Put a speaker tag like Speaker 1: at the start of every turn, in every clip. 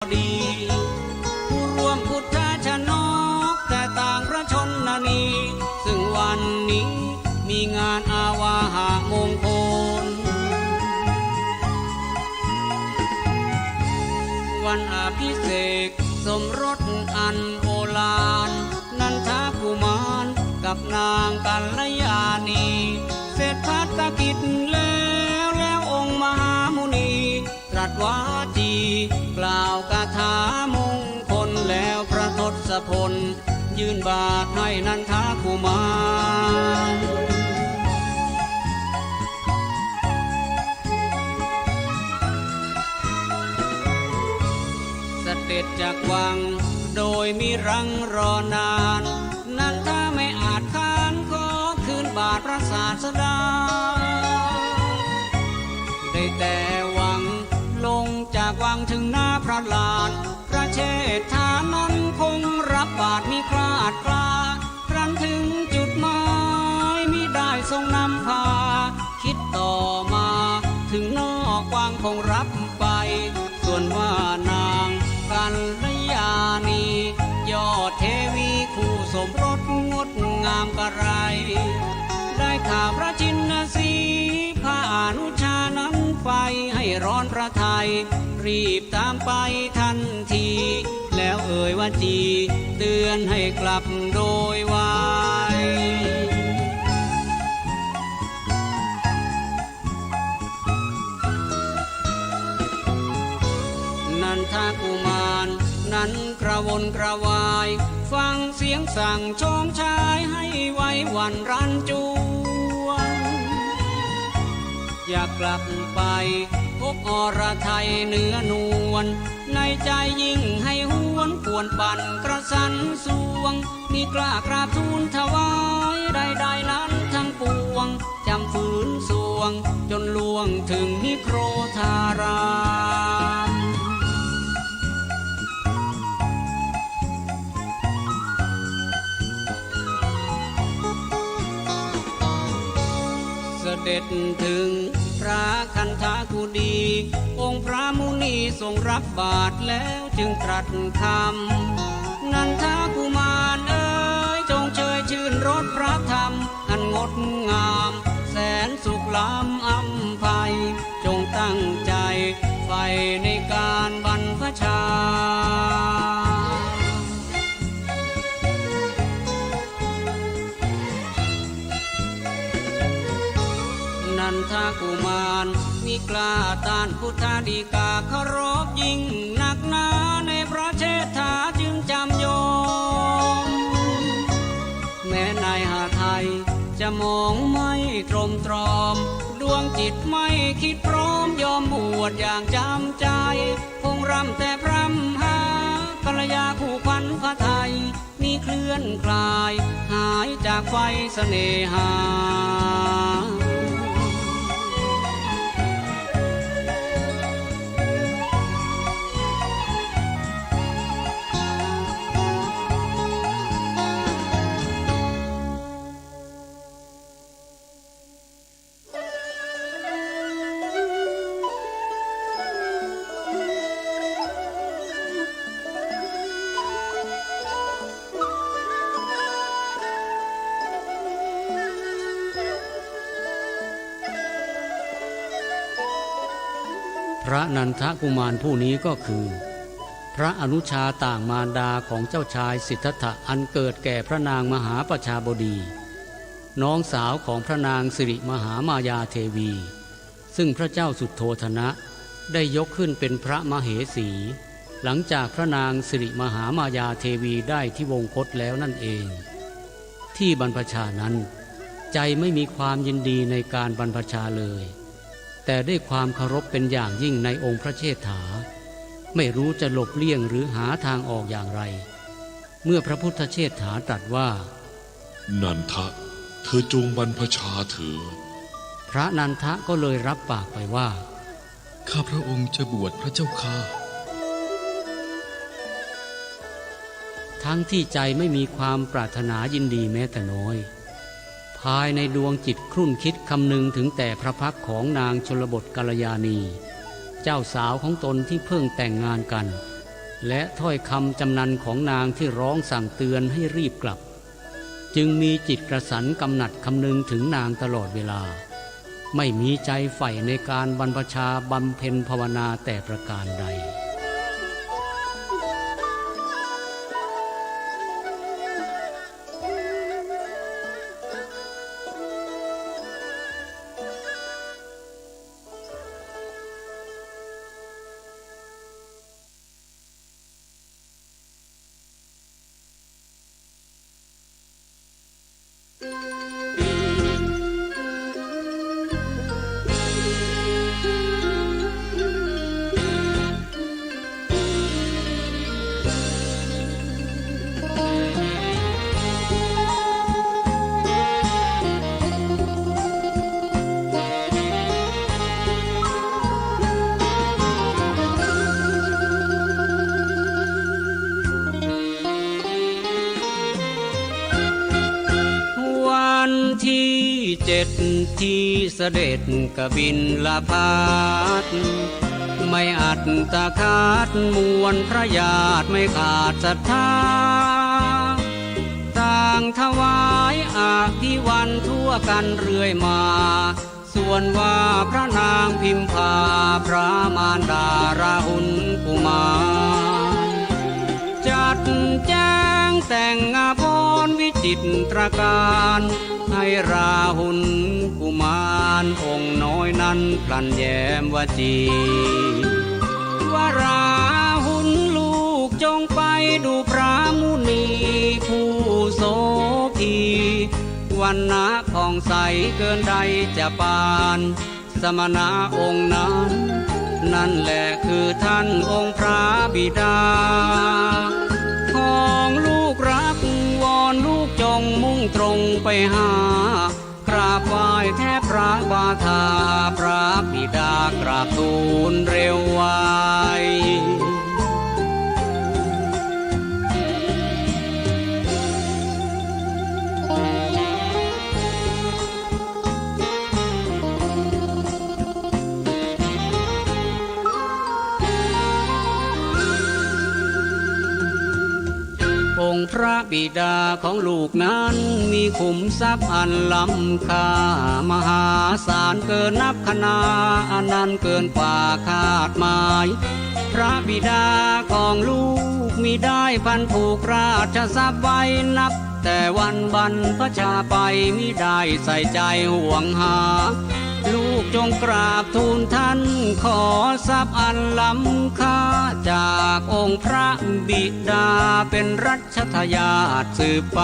Speaker 1: ดีผู้ร่วมพุทธชนกแต่ต่างพระชนนีซึ่งวันนี้มีงานอาวาหะมงคลวันอภิเษกสมรสอันโอฬารนันทกุมารกับนางกัลยาณีเสร็จภัตกิจแล้วองค์มหามุนีตรัสวาจีกล่าวคาถามงคลแล้วพระทศพลยื่นบาทให้นันทกุมารเสด็จจากวังโดยมิรังรอนานนันทาไม่อาจค้านขอคืนบาทพระศาสดาได้แต่หวังลงจากวังถึงหน้าพระลานพระเชษฐานั้นคงรับบาทมิคลาดคลาครั้นถึงจุดหมายมิได้ทรงนำพาคิดต่อมาถึงนอกวังคงรับไปส่วนว่านางกัลยาณียอดเทวีคู่สมรสงดงามกระไรได้ข่าวพระจินสีพระอนุชานั้นไฟให้ร้อนพระทัยรีบตามไปทันทีแล้วเอ่ยว่าจีเตือนให้กลับโดยไวนันทกุมารนั้นกระวนกระวายฟังเสียงสั่งชงชายให้ไว้วันรันจวนอยากกลับไปพบอรไทยเนื้อนวลในใจยิ่งให้หวนปวนปั่นกระสันสวงมีกล้ากราบทูลถวายใดๆนั้นทั้งปวงจำฝืนสวงจนล่วงถึงนิโครธารามเสด็จถึงพระคันธกุฎีองค์พระมุนีทรงรับบาตรแล้วจึงตรัสคำนันทกุมารเอ๋ยจงเชยชื่นรสพระธรรมอันงดงามแสนสุขล้ำอำไพจงตั้งใจใฝ่ในการบรรพชานันทกุมารมีกล้าต้านพุทธดีกาเคารพยิ่งหนักหนาในพระเชษฐาจึงจำยอมแม้นายหาไทยจะมองไม่ตรมตรอมดวงจิตไม่คิดพร้อมยอมบวชอย่างจำใจคงรำแต่พรำหากัลยาคู่ขวัญพระไทยมีเคลื่อนคลายหายจากไฟเสน่หาพระนันทกุมารผู้นี้ก็คือพระอนุชาต่างมารดาของเจ้าชายสิทธัตถะอันเกิดแก่พระนางมหาประชาบดีน้องสาวของพระนางสิริมหามายาเทวีซึ่งพระเจ้าสุโธทนะได้ยกขึ้นเป็นพระมเหสีหลังจากพระนางสิริมหามายาเทวีได้ที่วงคตแล้วนั่นเองที่บรรพชานั้นใจไม่มีความยินดีในการบรรพชาเลยแต่ด้วยความเคารพเป็นอย่างยิ่งในองค์พระเชษฐาไม่รู้จะหลบเลี่ยงหรือหาทางออกอย่างไรเมื่อพระพุทธเชษฐาตรัสว่า
Speaker 2: นันทะเธอจงบรรพชาเถิด
Speaker 1: พระนันทะก็เลยรับปากไปว่า
Speaker 2: ข้าพระองค์จะบวชพระเจ้าข้า
Speaker 1: ทั้งที่ใจไม่มีความปรารถนายินดีแม้แต่น้อย ภายในดวงจิตครุ่นคิดคำนึงถึงแต่พระพักของนางชลบทกัลยาณีเจ้าสาวของตนที่เพิ่งแต่งงานกัน และถ้อยคำจำนันของนางที่ร้องสั่งเตือนให้รีบกลับจึงมีจิตกระสันกำหนัดคำนึงถึงนางตลอดเวลาไม่มีใจใฝ่ในการบรรพชาบำเพ็ญภาวนาแต่ประการใดวันที่7ที่เสด็จกบิลพาสไม่อัตตาคาดมวลพระญาติไม่ขาดศรัทธาต่างถวายอาภิวันทั่วกันเรื่อยมาส่วนว่าพระนางพิมพาพระมารดาราหุลกุมารจัดแจ้งแต่งอาภรณ์วิจิตรการให้ราหุลกุมารองค์น้อยนั้นพลันแย้มวจีว่าราหุลลูกจงไปดูพระมุนีผู้โสภีวันนะผ่องใสเกินใดจะปานสมณะองค์นั้นนั่นแหละคือท่านองค์พระบิดาของลูกรักวอนลูกจงมุ่งตรงไปหากราบไหว้แทบพระบาทาพระบิดากราบทูลเร็วไว องค์พระบิดาของลูกนั้นมีขุมทรัพย์อันล้ำค่ามหาศาลเกินนับคณาอันนั้นเกินกว่าคาดหมายพระบิดาของลูกมิได้พันผูกราชทรัพย์ไว้นับแต่วันบรรพชาไปมิได้ใส่ใจห่วงหาลูกจงกราบทูลท่านขอทรัพย์อันล้ำค่าจากองค์พระบิดาเป็นรัชทายาทสืบไป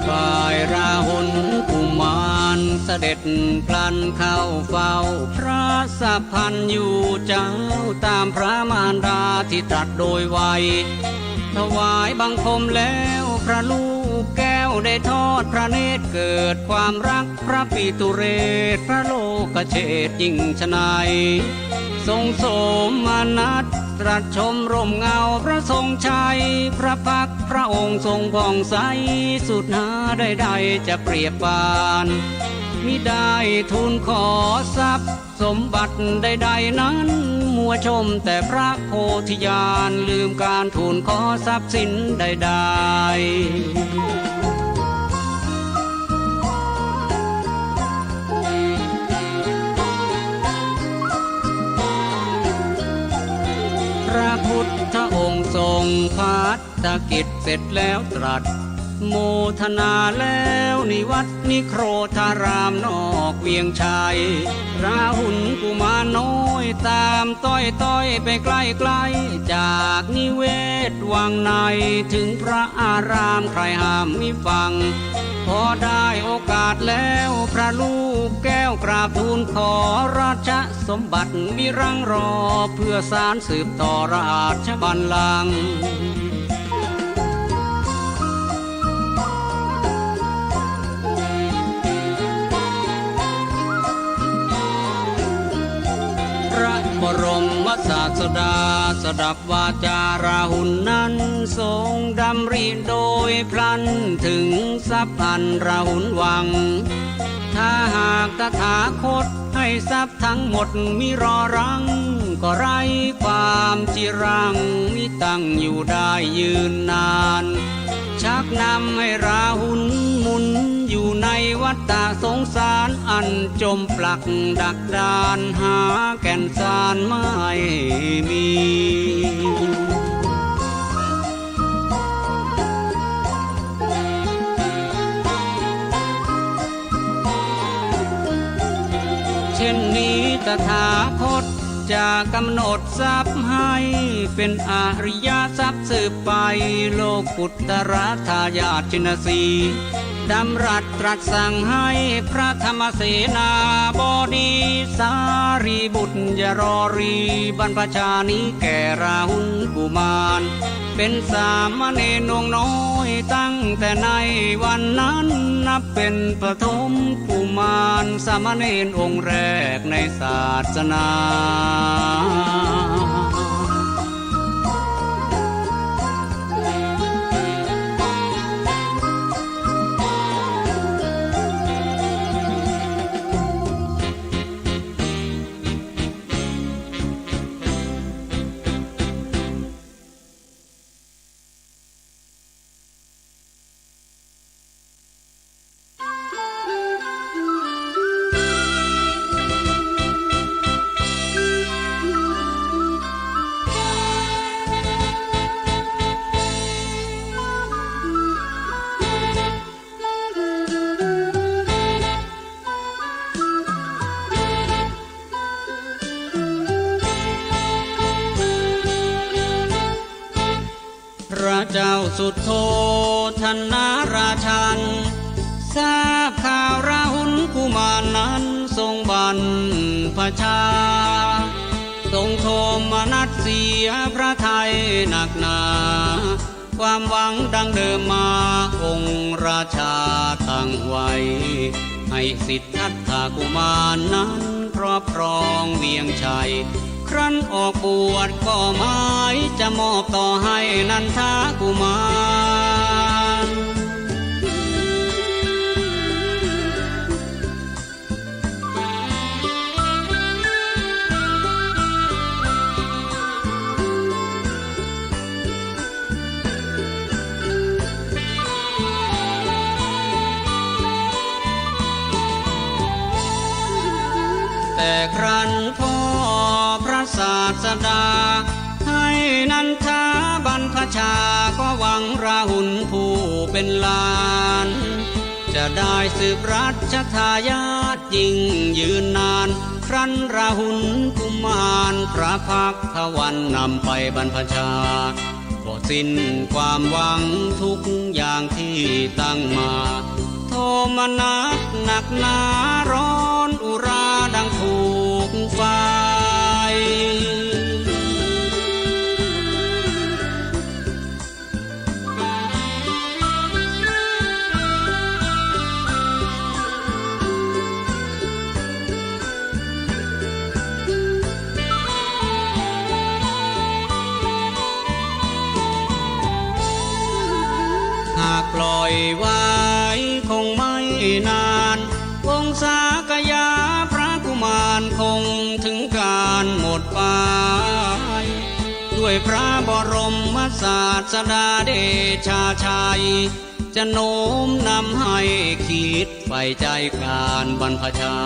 Speaker 1: ฝ่ายราหุลกุมารเสด็จพลันเข้าเฝ้าพระสัพพันธ์อยู่เจ้าตามพระมารดาที่ตรัสโดยไวถวายบังคมแล้วพระลูกแก้วได้ทอดพระเนตรเกิดความรักพระปิตุเรศพระโลกเชษฐ์ยิ่งชนัยทรงโสมนัสตรัสชมร่มเงาพระทรงชัยพระพักพระองค์ทรงผ่องใสสุดหาใดๆจะเปรียบปานมิได้ทูลขอทรัพย์สมบัติใดๆนั้นมัวชมแต่พระโพธิญาณลืมการทูลขอทรัพย์สินใดๆพระพุทธองค์ทรงภัตตกิจเสร็จแล้วตรัสโมทนาแล้วนิวัดนิโครธารามนอกเวียงชัยราหุลกุมารน้อยตามต้อยไปใกล้ๆจากนิเวศวังในถึงพระอารามใครห้ามมิฟังพอได้โอกาสแล้วพระลูกแก้วกราบทูลขอราชสมบัติมิรังรอเพื่อสารสืบต่อราชบัลลังก์พระบรมศา สดาสดับวาจาราหุลนั้นทรงดำริโดยพลันถึงทรัพย์อันราหุลหวังถ้าหากตถาคตให้ทรัพย์ทั้งหมดมิรอรังก็ไร้ความจิรังมิตั้งอยู่ได้ยืนนานชักนำให้ราหุลหมุนอยู่ในวัฏฏะสงสารอันจมปลักดักดานหาแก่นสารไม่มีเช่นนี้ตถาคตจะกำหนดทรัพย์ให้เป็นอริยทรัพย์สืบไปโลกุตรทายาทชินสีดำรัสตรัสสั่งให้พระธรรมเสนาบดีสารีบุตรอย่ารอรีบรรพชานี้แก่ราหุลกุมารเป็นสามเณรนงน้อยตั้งแต่ในวันนั้นนับเป็นปฐมกุมารสามเณรองค์แรกในศาสนาพระเจ้าสุดโทธนาราชันทราบข่าวราหุลกุมารนั้นทรงบัรพชาทรงโทมนัสเสียพระทัยหนักหนาความหวังดังเดิมมาองค์ราชาตั้งไว้ให้สิทธัตถกุมารนั้นครอบครองเวียงชัยครั้นออกบวชก็หมายจะมอบต่อให้นันทกุมารแต่ครั้นพ่อพระศาสดาให้นันทาบรรพชาก็หวังราหุลผู้เป็นหลานจะได้สืบราชทายาทยิ่งยืนนานครั้นราหุลกุมารพระพักขวันนำไปบรรพชาก็สิ้นความหวังทุกอย่างที่ตั้งมาโทมนัสหนักหนาร้อนอุราดังถูกไฟหากปล่อยไว้คงไม่นานวงศากยาพระกุมารคงถึงการหมดไปด้วยพระบรมศาสดาเดชาชัยจะโน้มนำให้คิดไฟใจการบรรพชา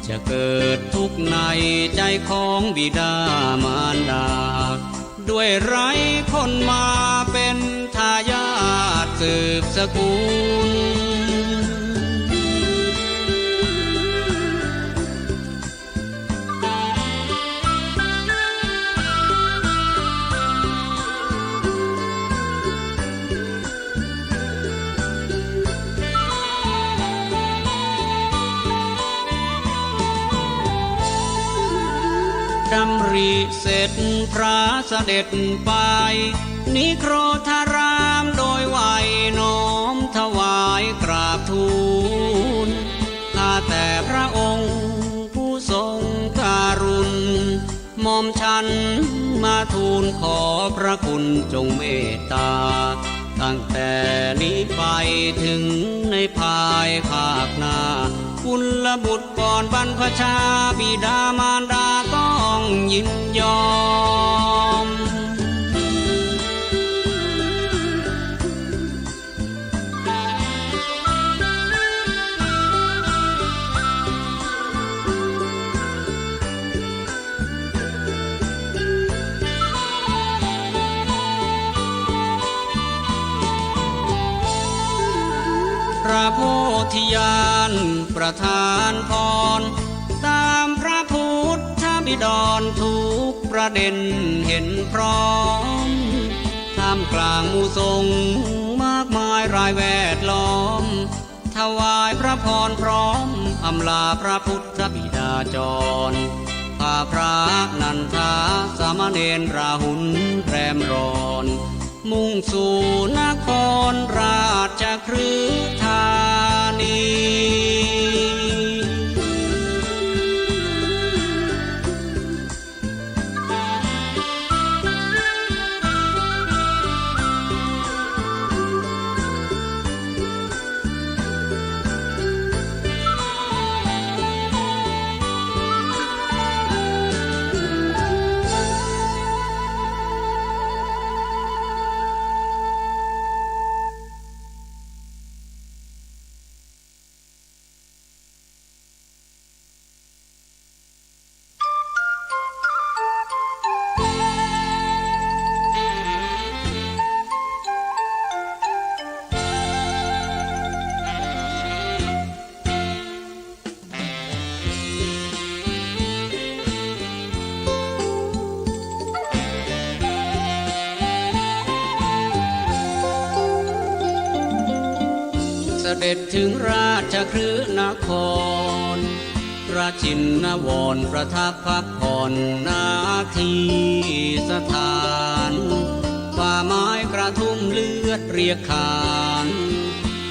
Speaker 1: จะเกิดทุกข์ในใจของบิดามารดาด้วยไรคนมาเป็นทายาทสืบสกุลดำริเสร็จพระเสด็จไปนิโครธารามโดยไหวน้อมถวายกราบทูลข้าแต่พระองค์ผู้ทรงการุณหม่อม มฉันมาทูลขอพระคุณจงเมตตาตั้งแต่นี้ไปถึงในภายภาคหน้ากุลบุตรก่อนบรรพชาบิดามารดาต้องยินยอมพระโพธิญาณประทานพรตามพระพุทธบิดรทุกประเด็นเห็นพร้อมท่ามกลางหมู่สงฆ์มากมายรายแวดล้อมถวายพระพรพร้อมอำลาพระพุทธบิดาจรพาพระนันทาสามเณรราหุลแรมร้อนมุ่งสู่นครราชคฤห์ธานีเสด็จถึงราชคฤห์นครพระชินวรประทับพักผ่อนนาทีสถานป่าไม้กระทุ่มเลือดเรียกขาน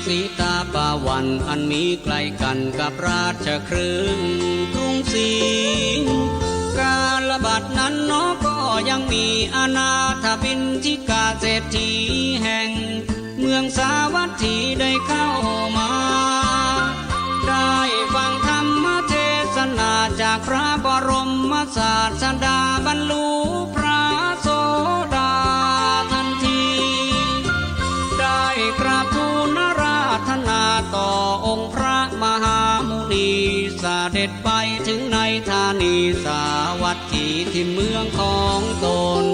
Speaker 1: สีตาปาวันอันมีใกล้กันกับราชคฤห์กรุงศรีกาลบัดนั้นเนาะก็ยังมีอนาถบิณฑิกาเศรษฐีแห่งเมืองสาวัตถีได้เข้ามาได้ฟังธรรมเทศนาจากพระบรมศาสดาบรรลุพระโสดาทันทีได้กราบทูลราธนาต่อองค์พระมหามุนีเสด็จไปถึงในธานีสาวัตถีที่เมืองของตน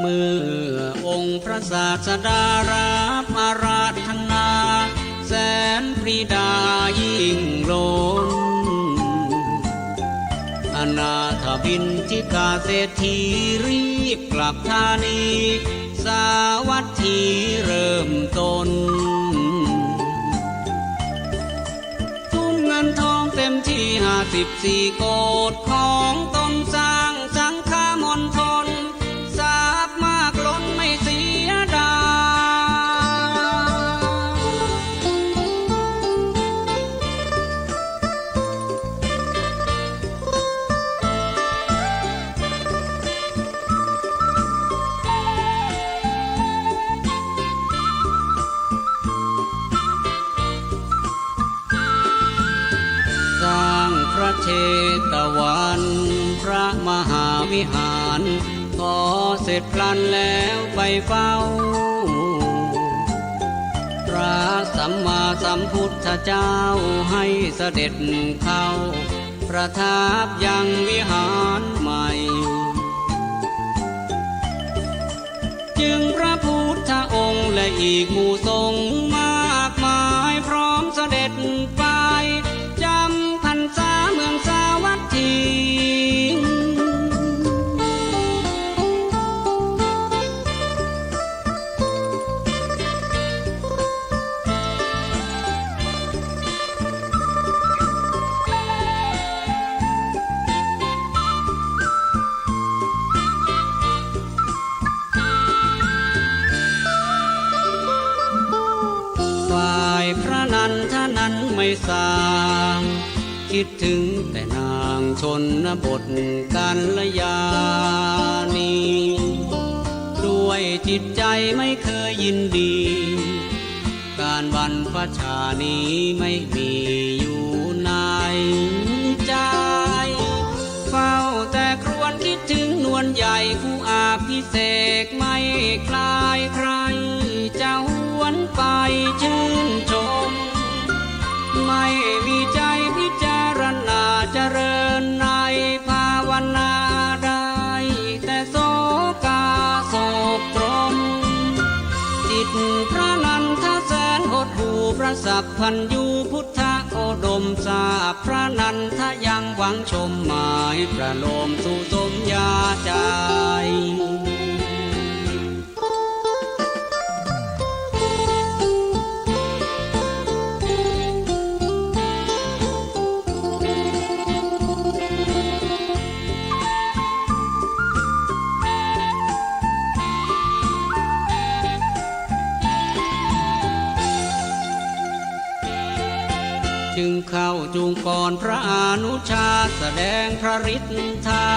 Speaker 1: เมื่อองค์พระศาสดารับอาราธนาแสนปรีดายิ่งล้นอนาถบิณฑิกาเศรษฐีรีบกลับธานีสาวัตถีเริ่มต้นทุ่มเงินทองเต็มที่54 โกฏของตนสร้างสังฆมณฑลทราบมากล้นไม่เสียดายสร้างพระเชตวันพระมหาวิหารพอเสร็จพลันแล้วไปเฝ้าพระสัมมาสัมพุทธเจ้าให้เสด็จเข้าประทับยังวิหารใหม่จึงพระพุทธองค์และอีกหมู่สงฆ์มากมายพร้อมเสด็จไปจำพรรษาเมืองสาวัตถี พ นั้นไม่สางคิดถึงแต่นางชนบทกัลยาณีด้วยจิตใจไม่เคยยินดี การบรรพชานี้ไม่มีอยู่ในใจเฝ้าแต่ครวญคิดถึงนวลใหญ่ผู้อาภิเษกไม่คลายใครจะหวนไปชื่นชมไม่มีใจพิจารณาเจริญในภาวนาได้แต่โศกาโศกตรมจิตพระนันทแสนหดหู่พระสัพพัญญูพุทธโอดมทราบพระนันทยังหวังชมหมายประโลมสู่สมยาใจ จึงเข้าจูงก่อนพระอนุชาแสดงพระฤทธา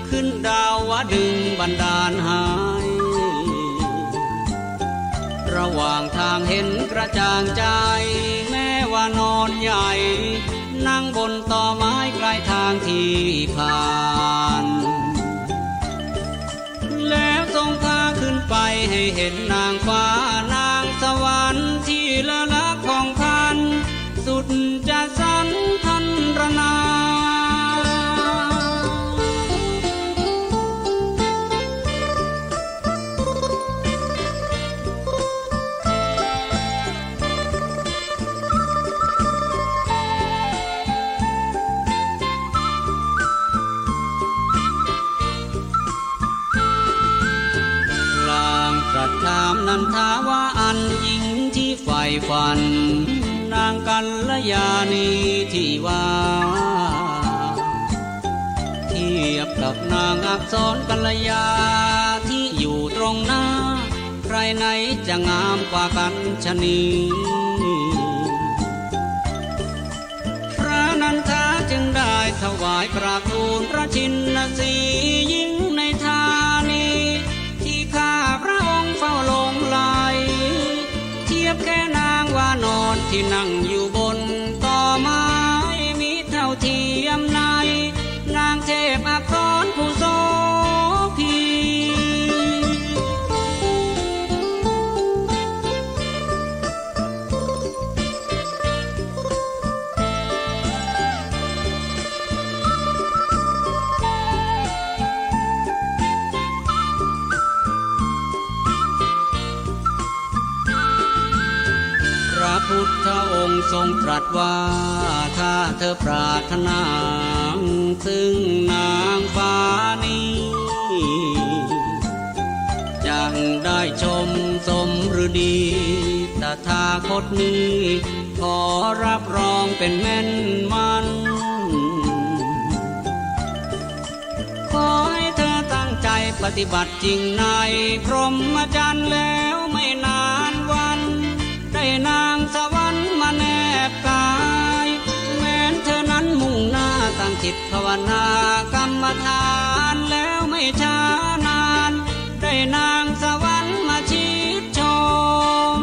Speaker 1: ขึ้นดาวดึงบันดาลหายระหว่างทางเห็นกระจ่างใจแม้ว่านอนใหญ่นั่งบนต่อไม้ใกล้ทางที่ผ่านแล้วทรงพาขึ้นไปให้เห็นนางฟ้านางสวรรค์ที่ละลักของพันสุดจะสันทันรนาลางตรัสถามนันทาว่าอันหญิงที่ใฝ่ฝันนางกัลยาณีที่ว่าเทียบกับนางอักษรกัลยาที่อยู่ตรงหน้าใครไหนจะงามกว่ากันชะนีพระนันทาจึงได้ถวายกราบทูลพระชินสีห์หญิงในธานีที่ข้าพระองค์เฝ้าลงไหลเทียบแค่นางว่านอนที่นั่งอยู่บนต่อไม้มีเท่าเทียมในนางเทพอักษรผู้โสภีพระพุทธองค์ทรงตรัสว่าถ้าเธอปรารถนาซึ่งนางฟ้านี้จังได้ชมสมฤดีตถาคตนี้ขอรับรองเป็นแม่นมันขอให้เธอตั้งใจปฏิบัติจริงในพรหมจรรย์แล้วไม่นานวันได้นางสวรรค์มาแนบกายแม้นเธอนั้นมุ่งหน้าตั้งจิตภาวนากรรมฐานแล้วไม่ช้านานได้นางสวรรค์มาชิดชม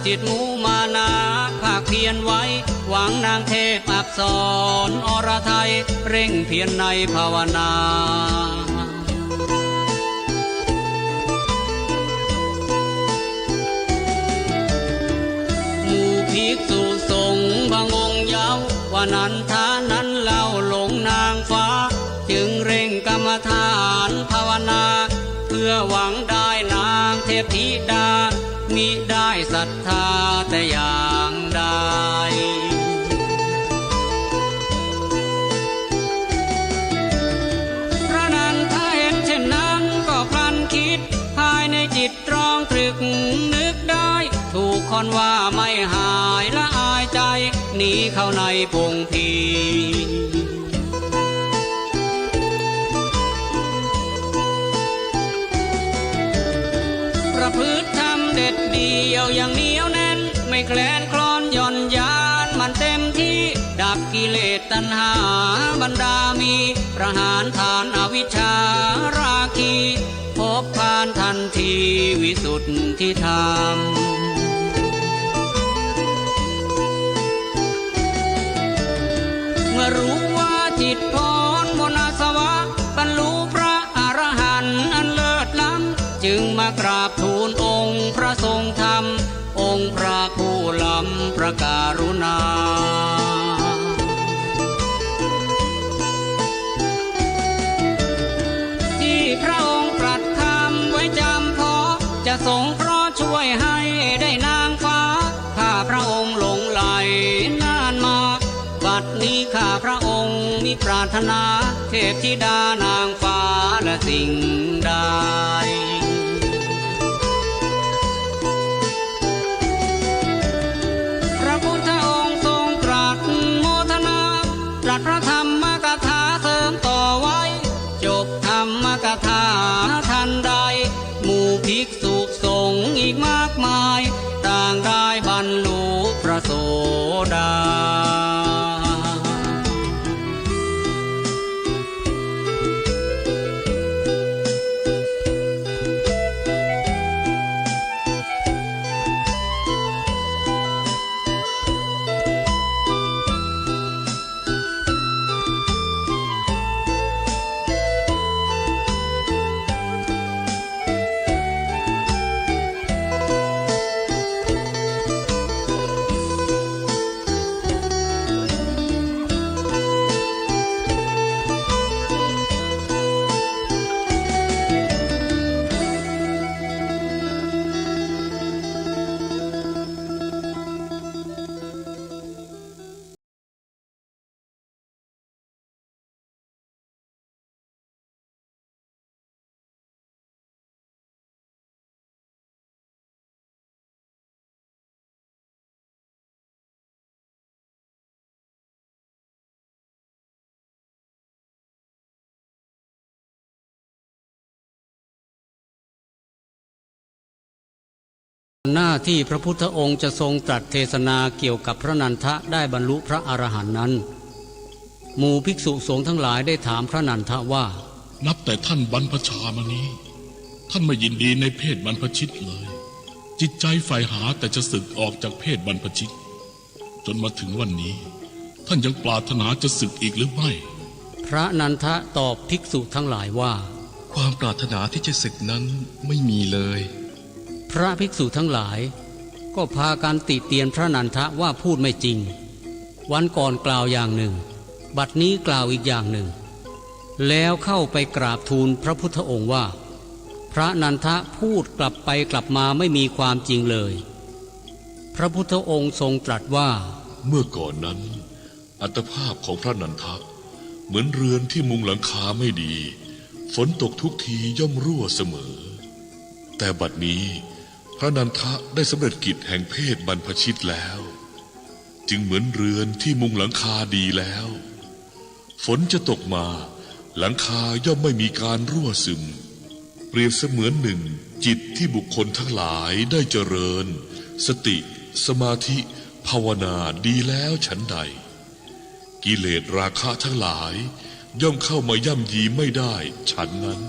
Speaker 1: จิตมูมานาภาคเพียรไว้หวังนางเทพอักษรอรไทยเร่งเพียรในภาวนาหมู่ภิกษุสงฆ์บางองค์เยาว์ว่านันทานั้นเล่าหลงนางฟ้าจึงเร่งกรรมฐานภาวนาเพื่อหวังได้นางเทพธิดามิได้ศรัทธาแต่อย่างใดพระนันทะเห็นเช่นนั้นก็พลันคิดภายในจิตตรองตรึกนึกได้ถูกคนว่าไม่หายละอายใจหนีเข้าในพงพีประพฤติธรรมเด็ดเดียวอย่างเหนียวแน่นไม่แคลนคลอนหย่อนยานมันเต็มที่ดับกิเลสตัณหาบรรดามีประหารฐานอวิชชาราคีพบพานทันทีวิสุทธิธรรมเมื่อรู้ว่าจิตพ้นมนอาสวะบรรลุพระอรหันต์อันเลิศล้ำจึงมากราบทูลองค์พระทรงธรรมองค์พระผู้ล้ำพระกรุณาที่พระองค์ตรัสธรรมไว้จำพอจะทรงเพราะช่วยให้ได้นางฟ้าข้าพระองค์หลงไหลนานมาบัดนี้ข้าพระองค์มีปรารถนาเทพธิดานางฟ้าและสิ่งใดพระพุทธองค์ทรงตรัสโมทนาตรัสพระธรรมกถาเสริมต่อไว้จบธรรมกถาทันใดหมู่ภิกษุสงฆ์อีกมากมายต่างได้บรรลุพระโสดาหน้าที่พระพุทธองค์จะทรงตรัสเทศนาเกี่ยวกับพระนันทะได้บรรลุพระอรหันต์นั้นหมู่ภิกษุสงฆ์ทั้งหลายได้ถามพระนันทะว่า
Speaker 2: นับแต่ท่านบรรพชามานี้ท่านไม่ยินดีในเพศบรรพชิตเลยจิตใจใฝ่หาแต่จะสึกออกจากเพศบรรพชิตจนมาถึงวันนี้ท่านยังปรารถนาจะสึกอีกหรือไม่
Speaker 1: พระนันทะตอบภิกษุทั้งหลายว่า
Speaker 3: ความปรารถนาที่จะสึกนั้นไม่มีเลย
Speaker 1: พระภิกษุทั้งหลายก็พากันติเตียนพระนันทะว่าพูดไม่จริงวันก่อนกล่าวอย่างหนึ่งบัดนี้กล่าวอีกอย่างหนึ่งแล้วเข้าไปกราบทูลพระพุทธองค์ว่าพระนันทะพูดกลับไปกลับมาไม่มีความจริงเลยพระพุทธองค์ทรงตรัสว่า
Speaker 2: เมื่อก่อนนั้นอัตภาพของพระนันทะเหมือนเรือนที่มุงหลังคาไม่ดีฝนตกทุกทีย่อมรั่วเสมอแต่บัดนี้พระนันทะได้สำเร็จกิจแห่งเพศบรรพชิตแล้วจึงเหมือนเรือนที่มุงหลังคาดีแล้วฝนจะตกมาหลังคาย่อมไม่มีการรั่วซึมเปรียบเสมือนหนึ่งจิตที่บุคคลทั้งหลายได้เจริญสติสมาธิภาวนาดีแล้วฉันใดกิเลสราคะทั้งหลายย่อมเข้ามาย่ำยีไม่ได้ฉันนั้น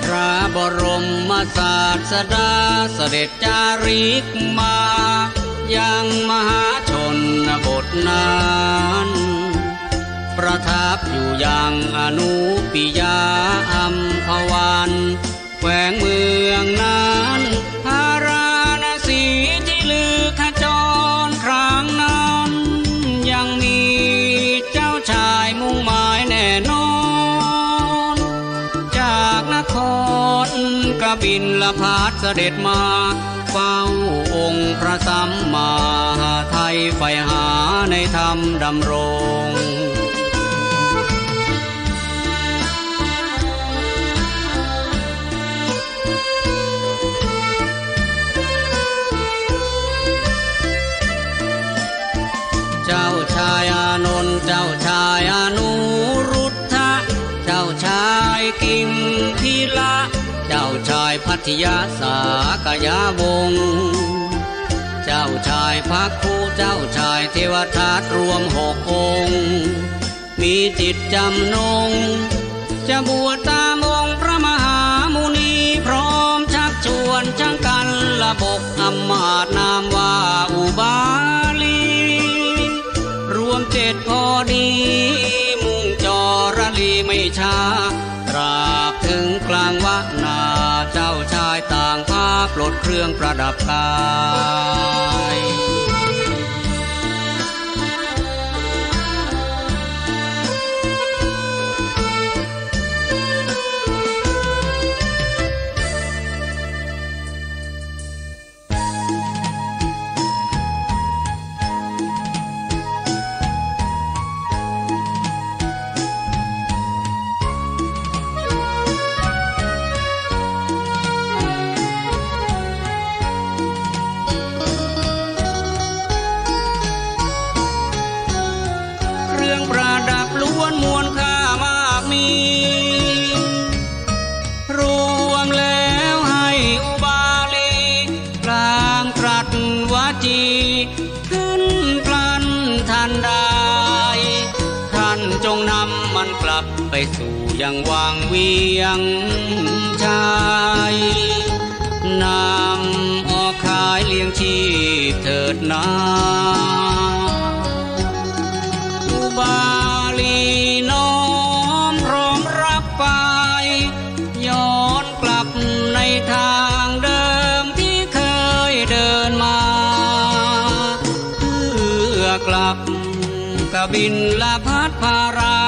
Speaker 1: พระบรมศาสดาเสด็จจาริกมายังมหาชนบทนั้นประทับอยู่ยังอนุปิยาอัมพวันแขวงเมืองนั้นพาราณสีที่ลือขจรครั้งนั้นยังมีเจ้าชายมุ่งหมายแน่นอนจากนครกบิลพัสเสด็จมาเฝ้าองค์พระสัมมาไทยใฝ่หาในธรรมดำรงเจ้าชายอานนท์เจ้าชายอนุรุทธะเจ้าชายกิมพิละเจ้าชายพัทยาสากยาวงศ์เจ้าชายพักคูเจ้าชายเทวทัตรวม6 องค์มีจิตจำนงจะบวชตามองค์พระมหามุนีพร้อมชักชวนช่างกันระบบอำมาตย์นามว่าอุบาลีรวม7 พอดีมุ่งจอระลีไม่ช้าตราบถึงกลางวะนาเจ้าชายต่างพาปลดเครื่องประดับกายประดับล้วนมวลค่ามากมีรวมแล้วให้อุบาลีกลางตรัสวจีขึ้นพลันทันใดท่านจงนำมันกลับไปสู่ยังวังเวียงชัยนำออกขายเลี้ยงชีพเถิดนาบาลีน้อมพร้อมรับไปย้อนกลับในทางเดิมที่เคยเดินมาเพื่อกลับกบิลพัสพารา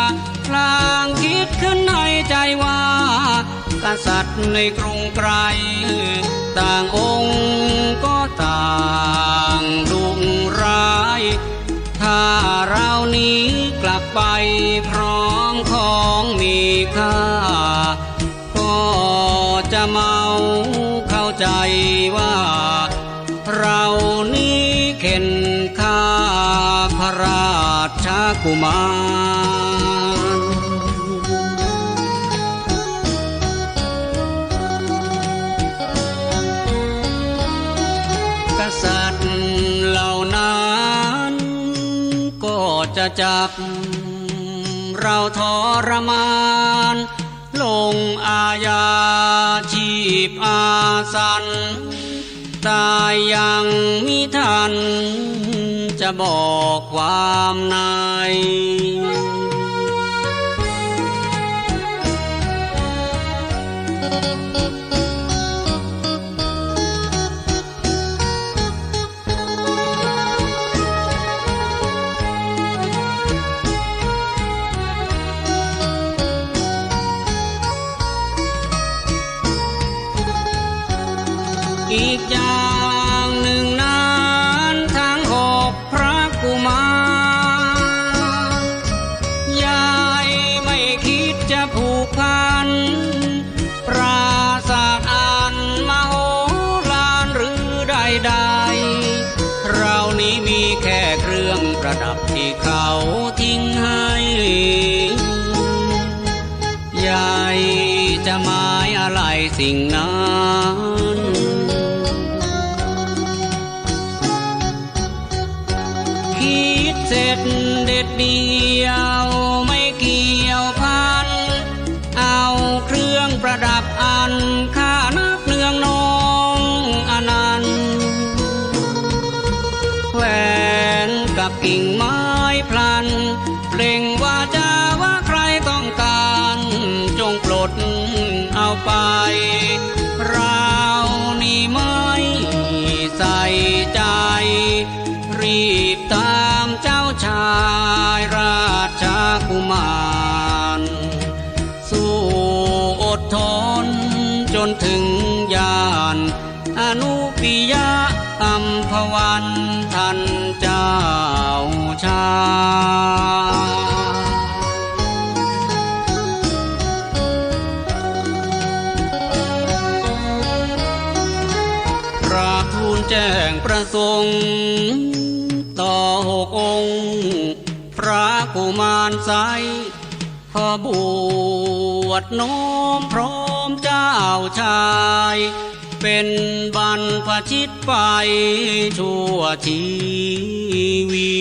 Speaker 1: พลางคิดขึ้นในใจว่ากษัตริย์ในกรุงไกรต่างองค์ก็ต่างดุร้ายถ้าเรานี้กลับไปพร้อมของมีค่าก็จะเมาเข้าใจว่าเรานี้เข็นฆ่าพระราชกุมารกษัตริย์เหล่านั้นก็จะจับเราทรมานลงอาญาชีพอาสันตายยังมิทันจะบอกความในอีกอย่างหนึ่งนั้นทั้ง6 พระกุมารยายไม่คิดจะผูกพันปราศาสตร์อันมโหฬารหรือใดๆเรานี้มีแค่เครื่องประดับที่เขาทิ้งให้ยายจะหมายอะไรสิ่งนั้นคิดเสร็จเด็ดเดียวไม่เกี่ยวพันเอาเครื่องประดับอา ดเอาไปเรานี่ไม่ใส่ใจรีบตามเจ้าชายราชกุมารสู้อดทนจนถึงยานอนุปิยะอัมพวันท่านเจ้าชายกราบทูลแจ้งประสงค์ต่อ6 องค์พระกุมารไสยขอบวชน้อมพร้อมเจ้าชายเป็นบรรพชิตไปชั่วชีวี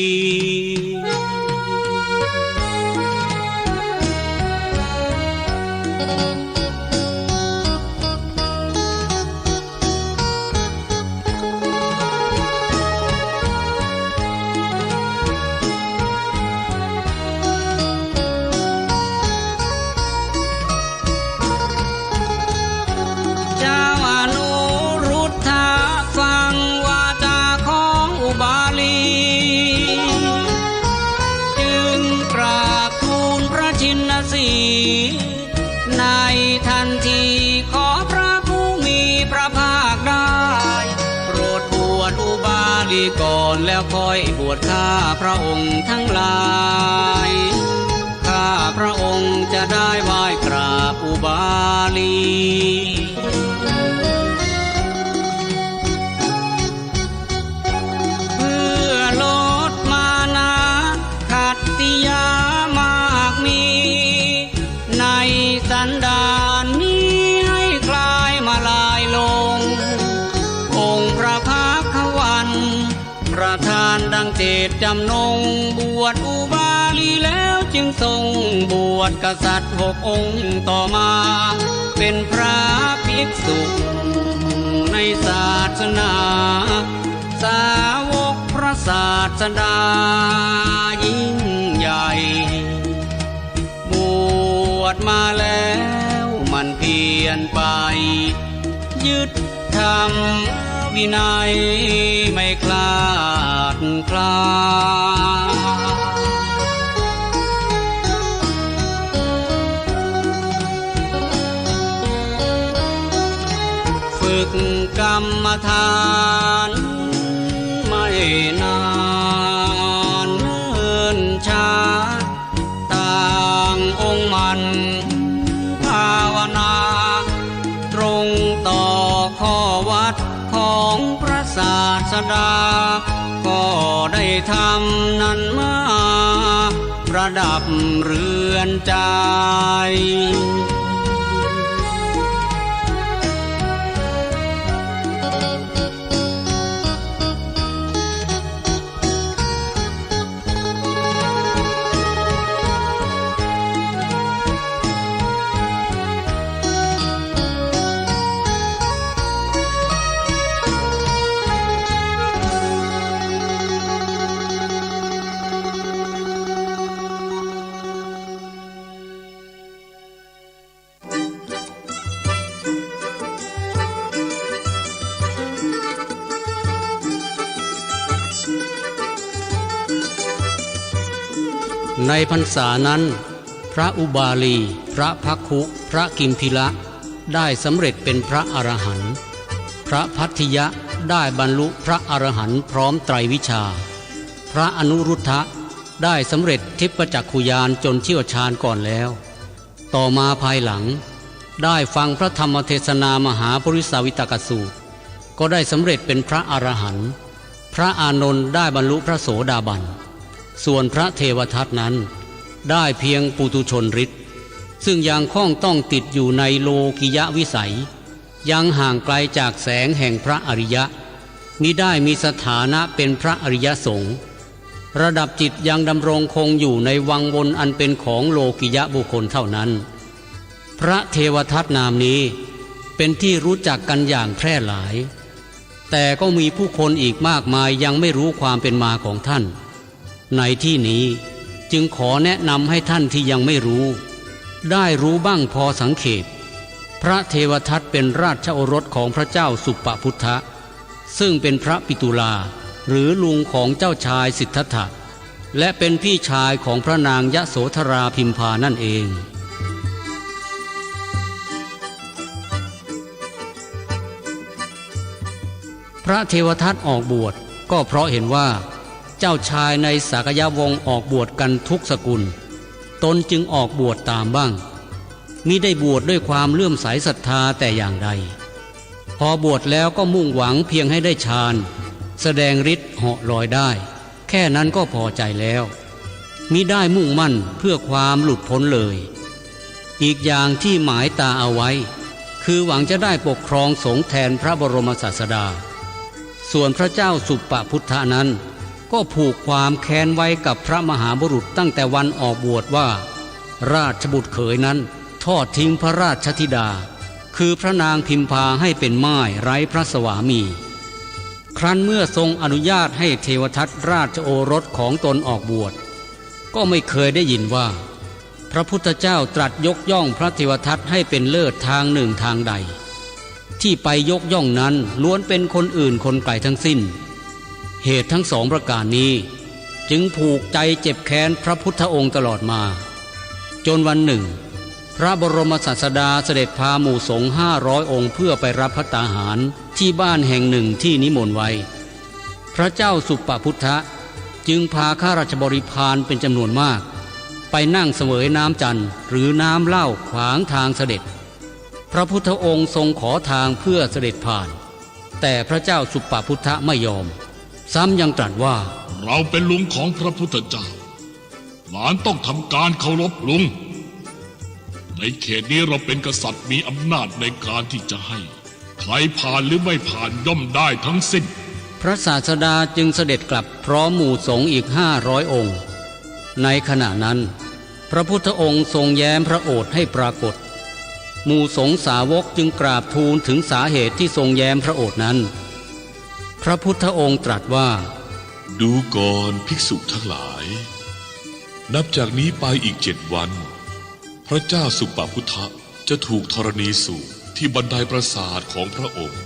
Speaker 1: ในทันทีขอพระผู้มีพระภาคได้โปรดบวชอุบาลีก่อนแล้วค่อยบวชข้าพระองค์ทั้งหลายข้าพระองค์จะได้ไหว้กราบอุบาลีเพื่อลดมานะขัตติยามากมีในสันดานนี้ให้คลายมาลายลงองค์พระภาควันประทานดังเจตจำนงบวชอุบาลีแล้วจึงทรงบวชกษัตริย์6 องค์ต่อมาเป็นพระภิกษุในศาสนาสาวกพระศาสดายิ่งใหญ่บวชมาแล้วมันเปลี่ยนไปยึดธรรมวินัยไม่คลาดคลาฝึกกรรมฐานไม่นานเนิ่นช้าต่างองค์มันภาวนาตรงต่อข้อวัดของพระศาสดาก็ได้ทำนั้นมาประดับเรือนใจ ในพรรษานั้นพระอุบาลีพระภักคุพระกิมพิละได้สำเร็จเป็นพระอรหันต์พระพัทธิยะได้บรรลุพระอรหันต์พร้อมไตรวิชาพระอนุรุทธะได้สำเร็จทิพจักขุญาณจนเชี่ยวชาญก่อนแล้วต่อมาภายหลังได้ฟังพระธรรมเทศนามหาปริสาวิตกสูตรก็ได้สำเร็จเป็นพระอรหันต์พระอานนท์ได้บรรลุพระโสดาบันส่วนพระเทวทัตนั้นได้เพียงปุถุชนฤทธิ์ซึ่งยังคล้องต้องติดอยู่ในโลกิยะวิสัยยังห่างไกลจากแสงแห่งพระอริยะมิได้มีสถานะเป็นพระอริยสงฆ์ระดับจิตยังดำรงคงอยู่ในวังวนอันเป็นของโลกิยะบุคคลเท่านั้นพระเทวทัตนามนี้เป็นที่รู้จักกันอย่างแพร่หลายแต่ก็มีผู้คนอีกมากมายยังไม่รู้ความเป็นมาของท่านในที่นี้จึงขอแนะนำให้ท่านที่ยังไม่รู้ ได้รู้บ้างพอสังเขปพระเทวทัตเป็นราชโอรสของพระเจ้าสุปพุทธะซึ่งเป็นพระปิตุลาหรือลุงของเจ้าชายสิทธัตถะและเป็นพี่ชายของพระนางยโสธราพิมพานั่นเองพระเทวทัตออกบวชก็เพราะเห็นว่าเจ้าชายในสากยวงศ์ออกบวชกันทุกสกุลตนจึงออกบวชตามบ้างมิได้บวชด้วยความเลื่อมใสศรัทธาแต่อย่างใดพอบวชแล้วก็มุ่งหวังเพียงให้ได้ฌานแสดงฤทธิ์เหาะลอยได้แค่นั้นก็พอใจแล้วมิได้มุ่งมั่นเพื่อความหลุดพ้นเลยอีกอย่างที่หมายตาเอาไว้คือหวังจะได้ปกครองสงฆ์แทนพระบรมศาสดาส่วนพระเจ้าสุปพุทธะนั้นก็ผูกความแค้นไว้กับพระมหาบุรุษตั้งแต่วันออกบวชว่าราชบุตรเขยนั้นทอดทิ้งพระราชธิดาคือพระนางพิมพาให้เป็นม่ายไร้พระสวามีครั้นเมื่อทรงอนุญาตให้เทวทัตราชโอรสของตนออกบวชก็ไม่เคยได้ยินว่าพระพุทธเจ้าตรัสยกย่องพระเทวทัตให้เป็นเลิศทางหนึ่งทางใดที่ไปยกย่องนั้นล้วนเป็นคนอื่นคนไกลทั้งสิ้นเหตุทั้งสองประการนี้จึงผูกใจเจ็บแค้นพระพุทธองค์ตลอดมาจนวันหนึ่งพระบรมศาสดาเสด็จพาหมู่สงฆ์500 องค์เพื่อไปรับภัตตาหารที่บ้านแห่งหนึ่งที่นิมนต์ไว้พระเจ้าสุปพุทธะจึงพาข้าราชบริพารเป็นจำนวนมากไปนั่งเสวยน้ำจันทร์หรือน้ำเหล้าขวางทางเสด็จพระพุทธองค์ทรงขอทางเพื่อเสด็จผ่านแต่พระเจ้าสุปพุทธะไม่ยอมซ้ำยังตรัสว่า
Speaker 4: เราเป็นลุงของพระพุทธเจ้าหลานต้องทำการเคารพลุงในเขตนี้เราเป็นกษัตริย์มีอำนาจในการที่จะให้ใครผ่านหรือไม่ผ่านย่อมได้ทั้งสิ้น
Speaker 1: พระศาสดาจึงเสด็จกลับพร้อมหมู่สงฆ์อีก500 องค์ในขณะนั้นพระพุทธองค์ทรงแย้มพระโอษฐ์ให้ปรากฏหมู่สงฆ์สาวกจึงกราบทูลถึงสาเหตุที่ทรงแย้มพระโอษฐ์นั้นพระพุทธองค์ตรัสว่า
Speaker 2: ดูก่อนภิกษุทั้งหลายนับจากนี้ไปอีก7 วันพระเจ้าสุปพุทธะจะถูกธรณีสูบที่บันไดปราสาทของพระองค์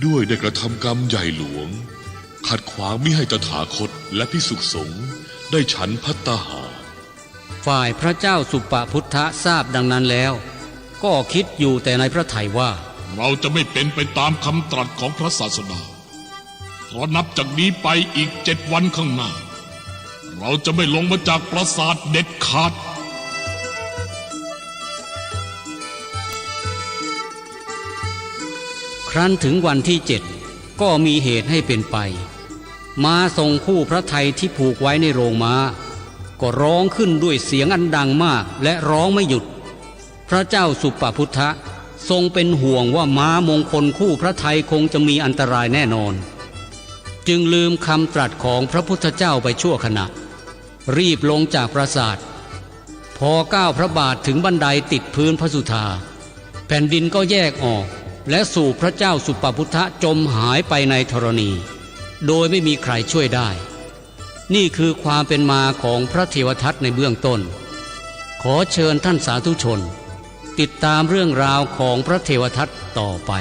Speaker 2: ด้วยได้กระทำกรรมใหญ่หลวงขัดขวางมิให้ตถาคตและภิกษุสงฆ์ได้ฉันภัตตาหาร
Speaker 1: ฝ่ายพระเจ้าสุปพุทธะทราบดังนั้นแล้วก็คิดอยู่แต่ในพระทัยว่า
Speaker 4: เราจะไม่เป็นไปตามคำตรัสของพระศาสดาเพราะนับจากนี้ไปอีก7 วันข้างหน้าเราจะไม่ลงมาจากปราสาทเด็ดขาด
Speaker 1: ครั้นถึงวันที่7ก็มีเหตุให้เป็นไปม้าทรงคู่พระทัยที่ผูกไว้ในโรงม้าก็ร้องขึ้นด้วยเสียงอันดังมากและร้องไม่หยุดพระเจ้าสุปพุทธะทรงเป็นห่วงว่าม้ามงคลคู่พระทัยคงจะมีอันตรายแน่นอนจึงลืมคำตรัสของพระพุทธเจ้าไปชั่วขณะรีบลงจากปราสาทพอก้าวพระบาทถึงบันไดติดพื้นพระสุธาแผ่นดินก็แยกออกและสู่พระเจ้าสุปพุทธะจมหายไปในธรณีโดยไม่มีใครช่วยได้นี่คือความเป็นมาของพระเทวทัตในเบื้องต้นขอเชิญท่านสาธุชนติดตามเรื่องราวของพระเทวทัตต่อไป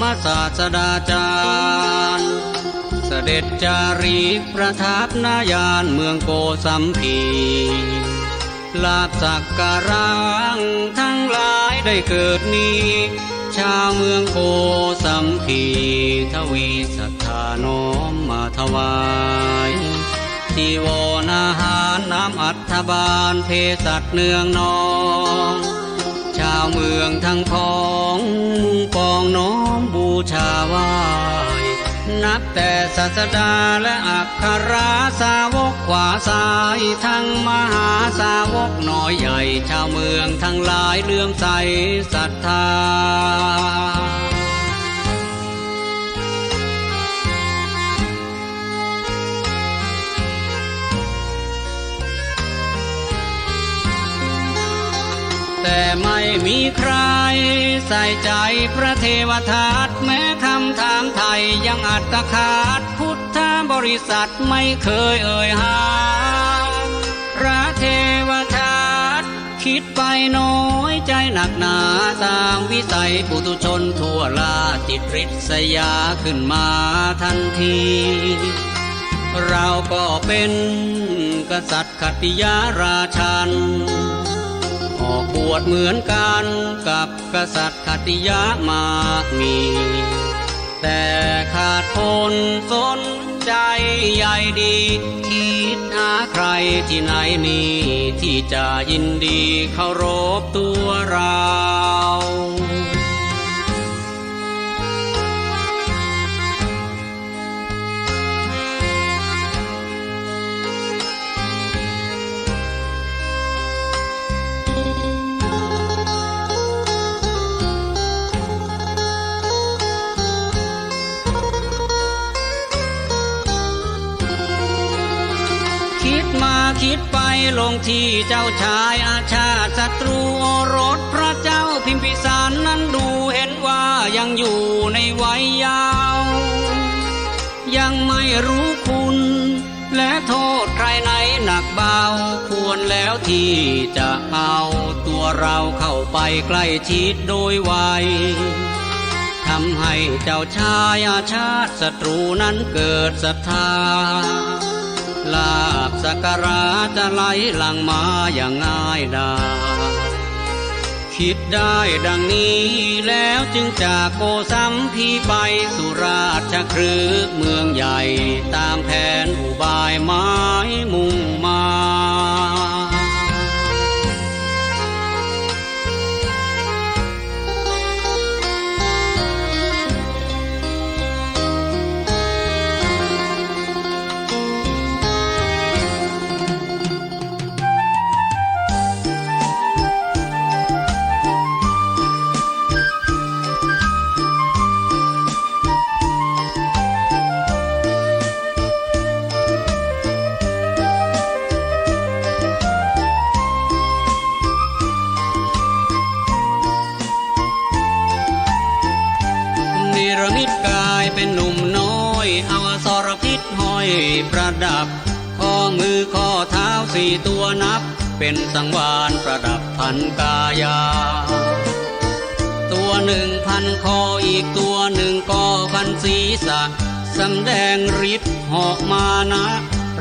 Speaker 1: มศาสดาจารย์เสด็จจาริกประทับนายานเมืองโกสัมพีลาบสักการังทั้งหลายได้เกิดนี้ชาวเมืองโกสัมพีทวีศรัทธาน้อมมาถวายที่วรอาหารน้ำอัฐบาลเภสัชเนืองนองชาวเมืองทั้งพ้องปองน้อมบูชาไหว้นับแต่ศาสดาและอัครสาวกขวาซ้ายทั้งมหาสาวกน้อยใหญ่ชาวเมืองทั้งหลายเลื่อมใสศรัทธาแต่ไม่มีใครใส่ใจพระเทวทัตแม้คำถามไทยยังอัตขาดพุทธบริษัทไม่เคยเอ่ยหาพระเทวทัตคิดไปน้อยใจหนักหนาตามวิสัยปุถุชนทั่วลาติดริษยาขึ้นมาทันทีเราก็เป็นกษัตริย์ขัตติยาราชันออกบวชเหมือนกันกับกษัตริย์ขัตติยะมากมีแต่ขาดคนสนใจใหญ่ดีคิดหาใครที่ไหนนี่ที่จะยินดีเคารพตัวเราคิดไปลงที่เจ้าชายอาชาติศัตรูโอรสพระเจ้าพิมพิสารนั้นดูเห็นว่ายังอยู่ในวัยเยาว์ยังไม่รู้คุณและโทษใครไหนหนักเบาควรแล้วที่จะเอาตัวเราเข้าไปใกล้ชิดโดยไวทำให้เจ้าชายอาชาติศัตรูนั้นเกิดศรัทธาลาภสักการะจะไหลหลั่งมาอย่างง่ายดายคิดได้ดังนี้แล้วจึงจากโกสัมพีไปสุราชคฤห์เมืองใหญ่ตามแผนอุบายหมายมุ่งมาเป็นหนุ่มน้อยเอาอสรพิษห้อยประดับข้อมือข้อเท้าสี่ตัวนับเป็นสังวานประดับพันกายาตัวหนึ่งพันคออีกตัวหนึ่งก็พันศีรษะสำแดงฤทธิ์เหาะมานะ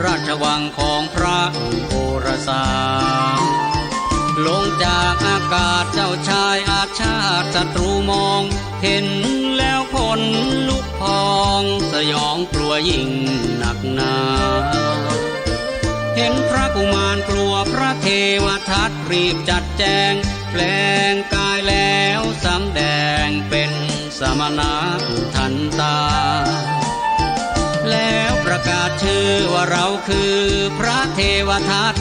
Speaker 1: ราชวังของพระโอรสาลงจากอากาศเจ้าชายอาชาติศัตรูมองเห็นแล้วคนลุกพองสยองกลัวยิ่งหนักหนาเห็นพระกุมารกลัวพระเทวทัตรีบจัดแจงแปลงกายแล้วสำแดงเป็นสมณะทันตาแล้วประกาศชื่อว่าเราคือพระเทวทัต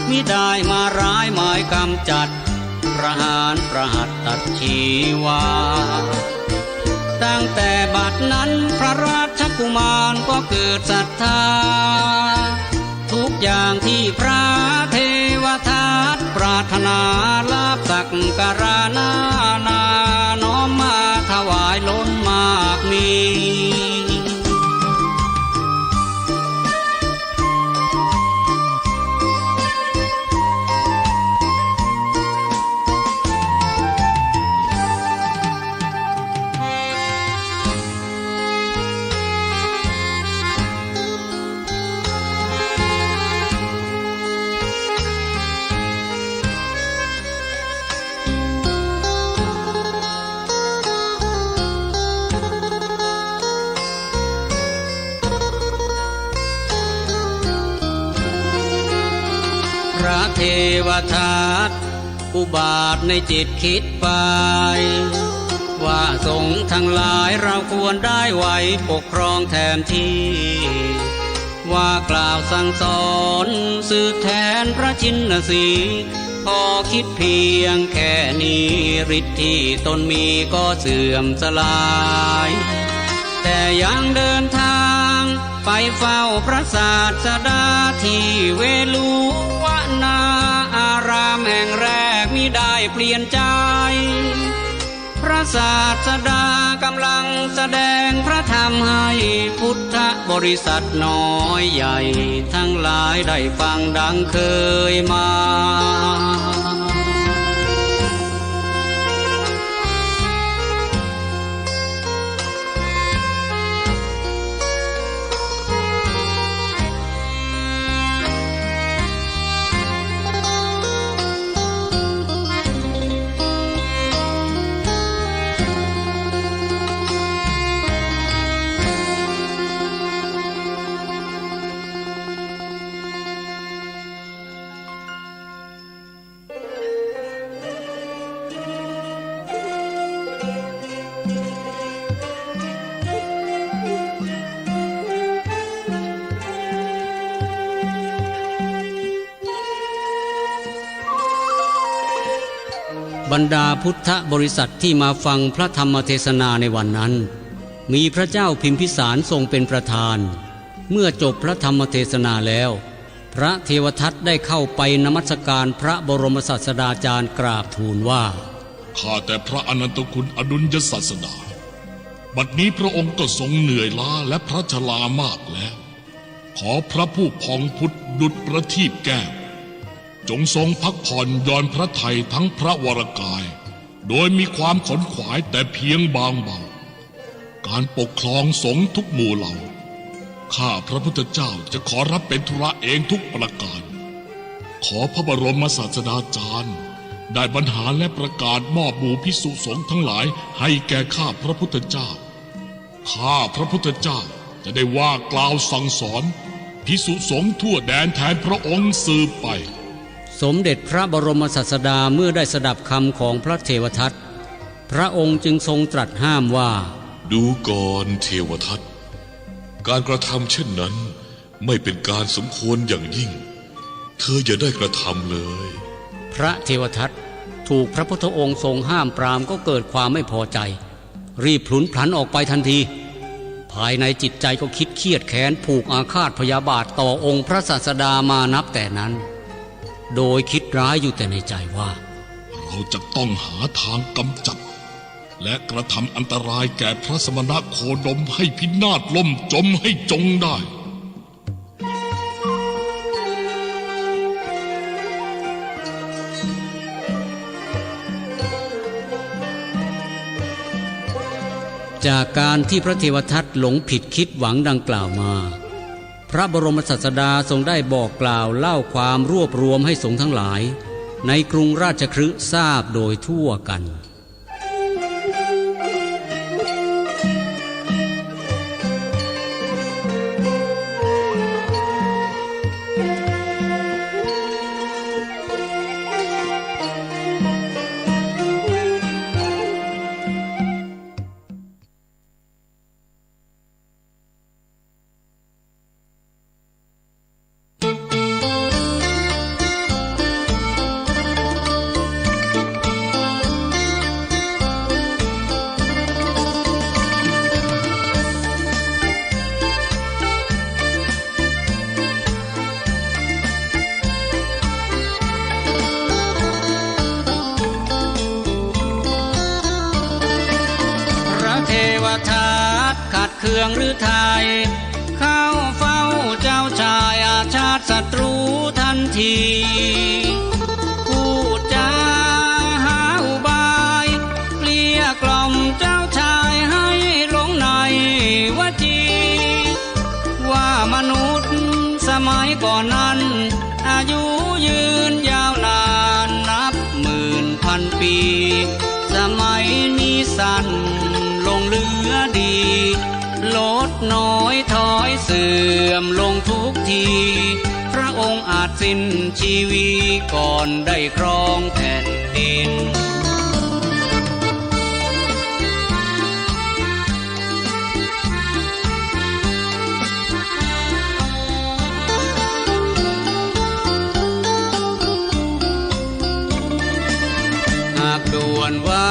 Speaker 1: มิได้มาร้ายหมายกำจัดประหารประหัตตัดชีวาตั้งแต่บัดนั้นพระราชกุมารก็เกิดศรัทธาทุกอย่างที่พระเทวทัตปรารถนาลาภสักการะนาน้อมมาถวายล้นมากมี เทวทัตอุบาทในจิตคิดไปว่าสงฆ์ทั้งหลายเราควรได้ไว้ปกครองแทนที่ว่ากล่าวสั่งสอนสืบแทนพระชินสีพอคิดเพียงแค่นี้ฤทธิ์ที่ตนมีก็เสื่อมสลายแต่ยังเดินทางไปเฝ้าพระศาสดาที่เวลุวนาอารามแห่งแรกมิได้เปลี่ยนใจพระศาสดากำลังแสดงพระธรรมให้พุทธบริษัทน้อยใหญ่ทั้งหลายได้ฟังดังเคยมา บรรดาพุทธบริษัทที่มาฟังพระธรรมเทศนาในวันนั้นมีพระเจ้าพิมพิสารทรงเป็นประธานเมื่อจบพระธรรมเทศนาแล้วพระเทวทัตได้เข้าไปนมัสการพระบรมศาสดาจารย์กราบทูลว่า
Speaker 4: ข้าแต่พระอนันตคุณอดุลยศาสดาบัดนี้พระองค์ก็ทรงเหนื่อยล้าและพระชรามากแล้วขอพระผู้พองพุทธดุจประทีปแก้วจงทรงพักผ่อนย่อนพระทัยทั้งพระวรกายโดยมีความขนขวายแต่เพียงบางเบาการปกครองสงฆ์ทุกหมู่เหล่าข้าพระพุทธเจ้าจะขอรับเป็นธุระเองทุกประการขอพระบรมศาสดาจารย์ได้บรรหารและประกาศมอบหมู่ภิกษุสงฆ์ทั้งหลายให้แก่ข้าพระพุทธเจ้าข้าพระพุทธเจ้าจะได้ว่ากล่าวสั่งสอนภิกษุสงฆ์ทั่วแดนแทนพระองค์สืบไป
Speaker 1: สมเด็จพระบรมศาสดาเมื่อได้สดับคำของพระเทวทัตพระองค์จึงทรงตรัสห้ามว่า
Speaker 2: ดูก่อนเทวทัตการกระทำเช่นนั้นไม่เป็นการสมควรอย่างยิ่งเธออย่าได้กระทำเลย
Speaker 1: พระเทวทัตถูกพระพุทธองค์ทรงห้ามปรามก็เกิดความไม่พอใจรีบพลุนพลันออกไปทันทีภายในจิตใจก็คิดเครียดแค้นผูกอาฆาตพยาบาทต่อองค์พระศาสดามานับแต่นั้นโดยคิดร้ายอยู่แต่ในใจว่า
Speaker 4: เราจะต้องหาทางกำจัดและกระทำอันตรายแก่พระสมณโคดมให้พินาศล่มจมให้จงได้
Speaker 1: จากการที่พระเทวทัตหลงผิดคิดหวังดังกล่าวมาพระบรมศาสดาทรงได้บอกกล่าวเล่าความรวบรวมให้สงฆ์ทั้งหลายในกรุงราชคฤห์ทราบโดยทั่วกันเครื่องหรือไทยเข้าเฝ้าเจ้าชายอาชาติศัตรูทันทีพูดจาหาอุบายเกลี้ยกล่อมเจ้าชายให้หลงในวจีว่ามนุษย์สมัยก่อนนั้นอายุยืนยาวนานนับหมื่นพันปีสมัยนี้สั้นลงเหลือดีลดน้อยถอยเสื่อมลงทุกทีพระ องค์อาจสิ้นชีวีก่อนได้ครองแผ่นดินหากด่วนไว้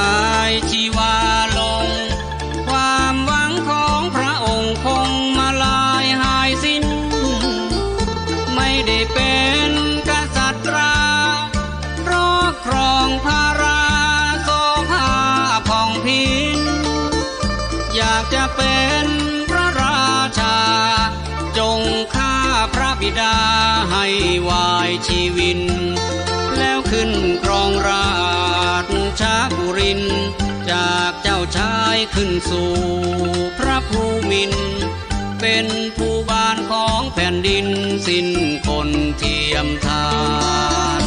Speaker 1: ชีวาลงความหวังของพระองค์คงมาลายหายสิ้นไม่ได้เป็นกษัตราเพราะครองพระราโสภาผ่องพินอยากจะเป็นพระราชาจงฆ่าพระบิดาให้วายชีวินแล้วขึ้นครองราชาบุรินทร์จากเจ้าชายขึ้นสู่พระภูมินทร์เป็นผู้บานของแผ่นดินสิ้นคนเทียมทาน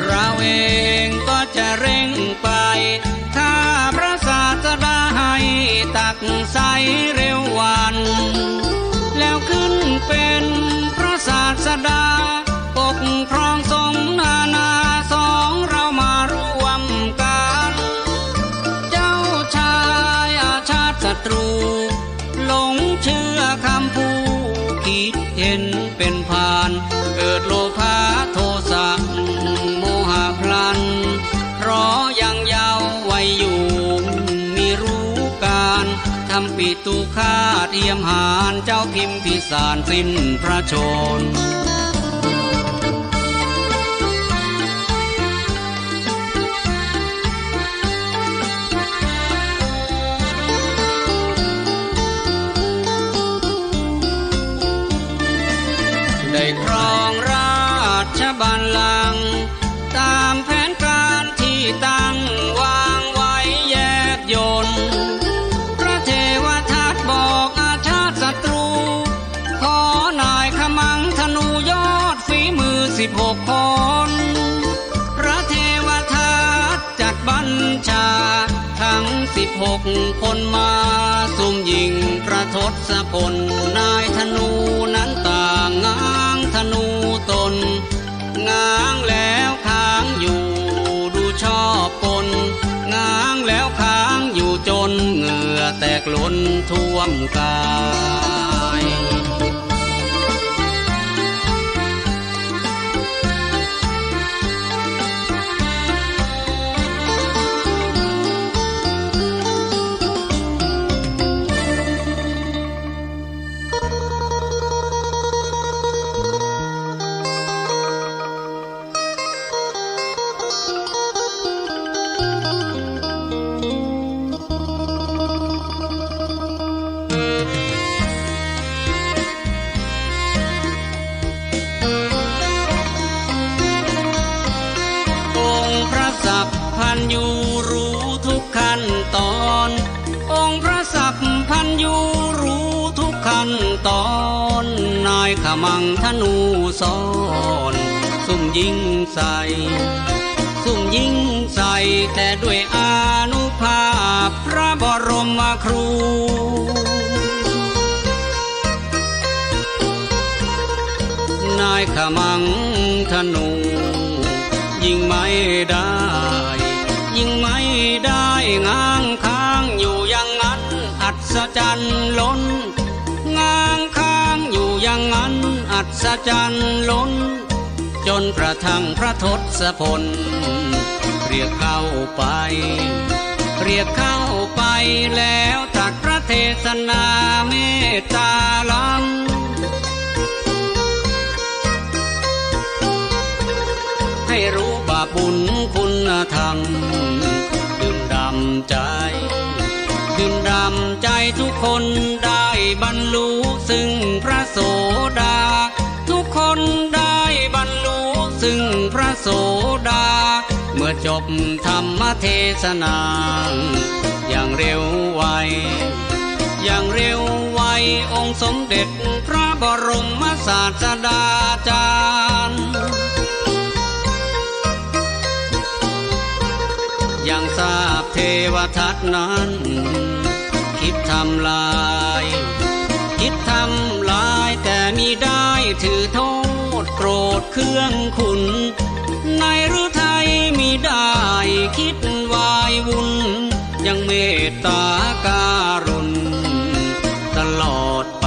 Speaker 1: เราเองก็จะเร่งไปข้าพระศาสดาให้ตักใสเร็ววันแล้วขึ้นเป็นพระศาสดาปกครองทรงนานาสองเรามาร่วมกันเจ้าชายอาชาติศัตรูหลงเชื่อคำผู้คิดเห็นเป็นพานเกิดโลภะโทสะโมหะพลันเพราะยังเยาว์วัยอยู่มีรู้การทำปิตุฆาตเทียมหานเจ้าพิมพิสารสิ้นพระชนได้ครองราชบัลลังก์ตามแผนการที่ตั้งวางไว้แยบยลพระเทวทัตบอกอาชาติศัตรูขอนายขมังธนูยอดฝีมือ16 คนพระเทวทัตจัดบัญชาทั้ง16 คนมาซุ่มยิงพระทศพลนายธนูนั้นต่างง้างธนูตนง้างแล้วค้างอยู่ดูชอบกลง้างแล้วค้างอยู่จนเหงื่อแตกล้นท่วมกายพันยูรู้ทุกขั้นตอนองค์พระสัพพันยูรู้ทุกขั้นตอนนายขมังธนูสอนซุ่มยิงใส่ซุ่มยิงใส่แต่ด้วยอานุภาพพระบรมครูนายขมังธนูยิงไม่ได้ยิงไม่ได้ง้างค้างอยู่อย่างนั้นอัศจรรย์ล้นง้างค้างอยู่อย่างนั้นอัศจรรย์ล้นจนกระทั่งพระทศพลเรียกเข้าไปเรียกเข้าไปแล้วตรัสพระเทศนาเมตตาล้ำให้รู้บาปบุญคุณธรรมดื่มดำใจดื่มดำใจทุกคนได้บรรลุซึ่งพระโสดาทุกคนได้บรรลุซึ่งพระโสดาเมื่อจบธรรมเทศนาอย่างเร็วไวอย่างเร็วไวองค์สมเด็จพระบรมศาสดาจารย์ ทัดนั้น คิดทำลาย คิดทำลายแต่มีได้ถือโทษโกรธเครื่องขุนในฤทัยมีได้คิดวายวุ่นยังเมตตาการุณตลอดไป